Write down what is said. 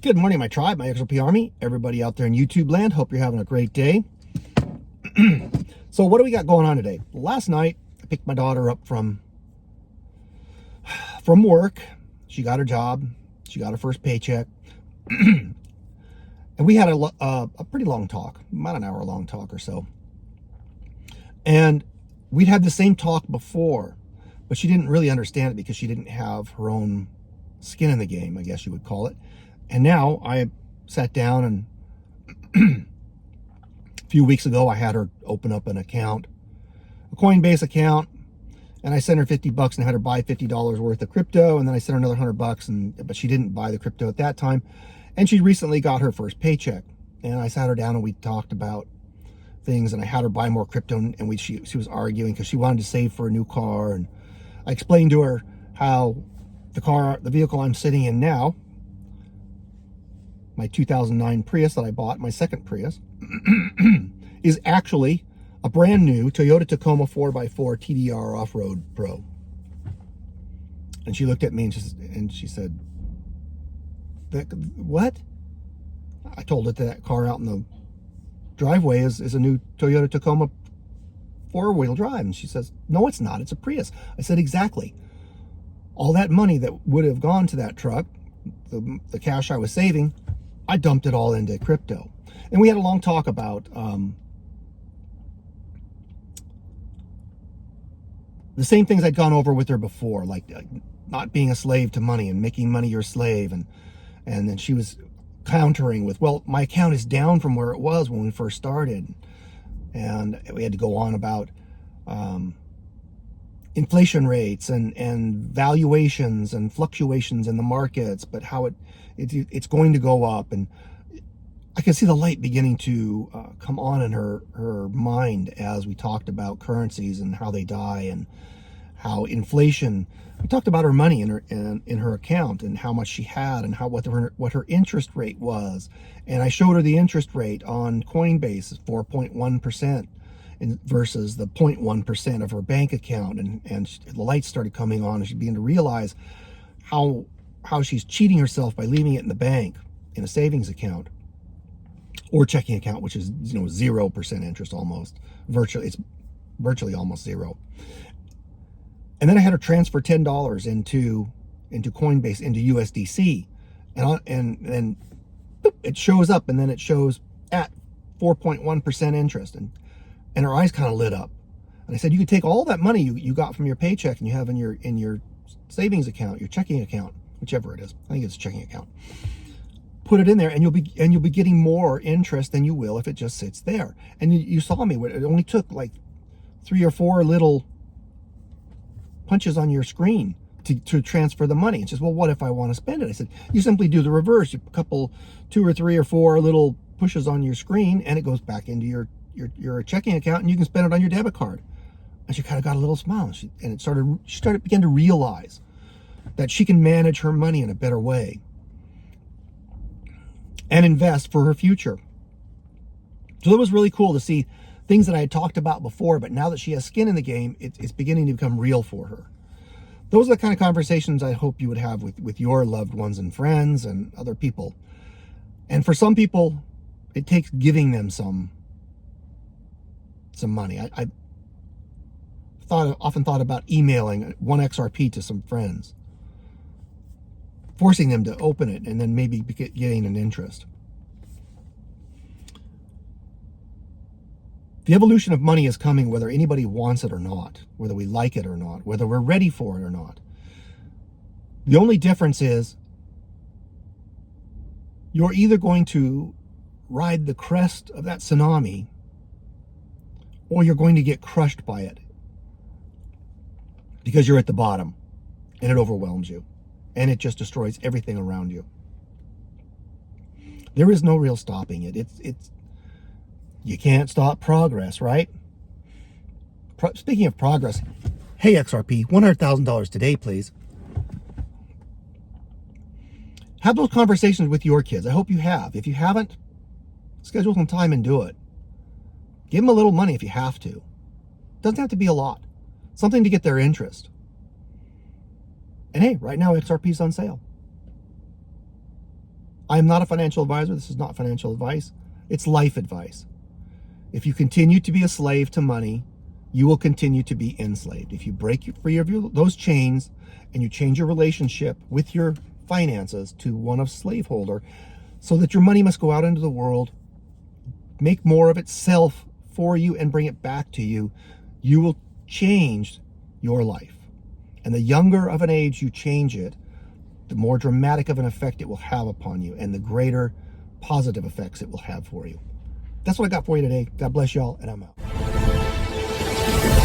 Good morning, my tribe, my XRP army, everybody out there in YouTube land. Hope you're having a great day. So what do we got going on today? Last night, I picked my daughter up from work. She got her job. She got her first paycheck. And we had a pretty long talk, about an hour long talk or so. And we'd had the same talk before, but she didn't really understand it because she didn't have her own skin in the game, I guess you would call it. And now I sat down and a few weeks ago, I had her open up an account, a Coinbase account, and I sent her $50 and had her buy $50 worth of crypto. And then I sent her another $100, but she didn't buy the crypto at that time. And she recently got her first paycheck. And I sat her down and we talked about things, and I had her buy more crypto, and she was arguing because she wanted to save for a new car. And I explained to her how the vehicle I'm sitting in now, my 2009 Prius that I bought, my second Prius, is actually a brand new Toyota Tacoma 4x4 TDR Off-Road Pro. And she looked at me and she said, what? I told her that car out in the driveway is a new Toyota Tacoma 4-wheel drive. And she says, no, it's not. It's a Prius. I said, exactly. All that money that would have gone to that truck, the cash I was saving, I dumped it all into crypto. And we had a long talk about the same things I'd gone over with her before, like not being a slave to money and making money your slave. And then she was countering with, well, my account is down from where it was when we first started. And we had to go on about inflation rates and valuations and fluctuations in the markets, but how it's going to go up. And I could see the light beginning to come on in her mind as we talked about currencies and how they die, and how inflation. We talked about her money in her account and how much she had, and what her interest rate was. And I showed her the interest rate on Coinbase is 4.1%. Versus the 0.1% of her bank account, and the lights started coming on, and she began to realize how she's cheating herself by leaving it in the bank in a savings account or checking account, which is 0% interest almost. It's virtually almost zero. And then I had her transfer $10 into Coinbase into USDC, and then boop, it shows up, and then it shows at 4.1% interest, and her eyes kind of lit up. And I said, you could take all that money you got from your paycheck and you have in your savings account, your checking account, whichever it is. I think it's a checking account. Put it in there, and you'll be getting more interest than you will if it just sits there. And you saw me. It only took like 3 or 4 little punches on your screen to transfer the money. It's just, well, what if I want to spend it? I said, you simply do the reverse. You couple 2 or 3 or 4 little pushes on your screen, and it goes back into your checking account, and you can spend it on your debit card. And she kind of got a little smile, and she began to realize that she can manage her money in a better way and invest for her future. So it was really cool to see things that I had talked about before, but now that she has skin in the game, it's beginning to become real for her. Those are the kind of conversations I hope you would have with your loved ones and friends and other people. And for some people, it takes giving them some money. I often thought about emailing 1XRP to some friends, forcing them to open it, and then maybe getting an interest. The evolution of money is coming, whether anybody wants it or not, whether we like it or not, whether we're ready for it or not. The only difference is you're either going to ride the crest of that tsunami, or you're going to get crushed by it because you're at the bottom and it overwhelms you and it just destroys everything around you. There is no real stopping it. You can't stop progress, right? Speaking of progress, hey XRP, $100,000 today, please. Have those conversations with your kids. I hope you have. If you haven't, schedule some time and do it. Give them a little money if you have to. Doesn't have to be a lot. Something to get their interest. And hey, right now XRP's on sale. I'm not a financial advisor. This is not financial advice. It's life advice. If you continue to be a slave to money, you will continue to be enslaved. If you break free of those chains and you change your relationship with your finances to one of slaveholder, so that your money must go out into the world, make more of itself for you and bring it back to you, you will change your life. And the younger of an age you change it, the more dramatic of an effect it will have upon you and the greater positive effects it will have for you. That's what I got for you today. God bless y'all, and I'm out.